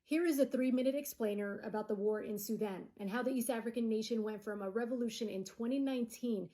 Here is a 3-minute explainer about the war in Sudan and how the East African nation went from a revolution in 2019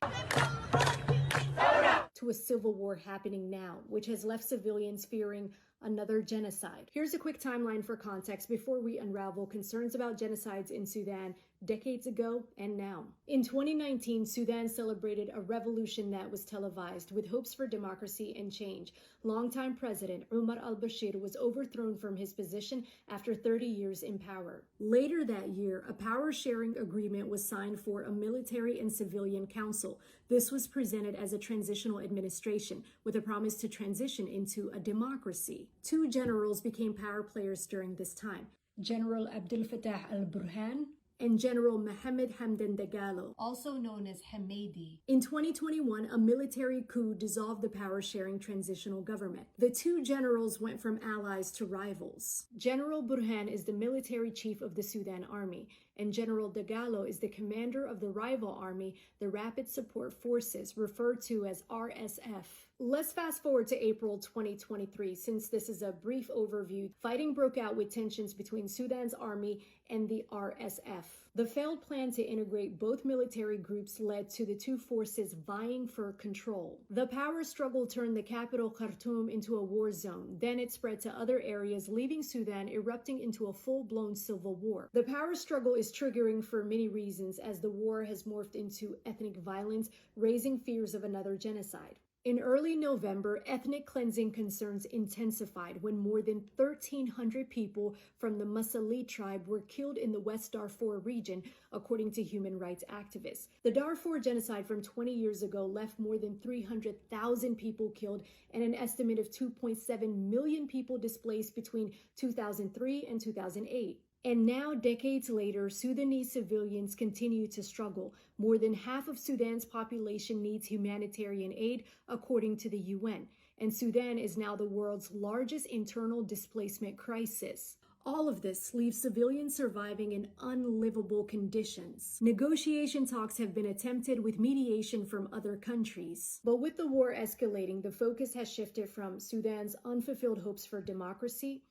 to a civil war happening now, which has left civilians fearing another genocide. Here's a quick timeline for context before we unravel concerns about genocides in Sudan decades ago and now. In 2019, Sudan celebrated a revolution that was televised with hopes for democracy and change. Longtime President Omar al-Bashir was overthrown from his position after 30 years in power. Later that year, a power-sharing agreement was signed for a military and civilian council. This was presented as a transitional administration with a promise to transition into a democracy. Two generals became power players during this time, General Abdel Fattah al-Burhan and General Mohammed Hamdan Dagalo, also known as Hamidi. In 2021, a military coup dissolved the power-sharing transitional government. The two generals went from allies to rivals. General Burhan is the military chief of the Sudan Army, and General Dagalo is the commander of the rival army, the Rapid Support Forces, referred to as RSF. Let's fast forward to April 2023, since this is a brief overview. Fighting broke out with tensions between Sudan's army and the RSF. The failed plan to integrate both military groups led to the two forces vying for control. The power struggle turned the capital Khartoum into a war zone. Then it spread to other areas, leaving Sudan erupting into a full-blown civil war. The power struggle is triggering for many reasons, as the war has morphed into ethnic violence, raising fears of another genocide. In early November, ethnic cleansing concerns intensified when more than 1,300 people from the Masali tribe were killed in the West Darfur region, according to human rights activists. The Darfur genocide from 20 years ago left more than 300,000 people killed and an estimate of 2.7 million people displaced between 2003 and 2008. And now, decades later, Sudanese civilians continue to struggle. More than half of Sudan's population needs humanitarian aid, according to the UN. And Sudan is now the world's largest internal displacement crisis. All of this leaves civilians surviving in unlivable conditions. Negotiation talks have been attempted with mediation from other countries. But with the war escalating, the focus has shifted from Sudan's unfulfilled hopes for democracy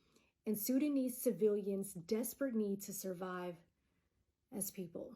and Sudanese civilians' desperate need to survive as people.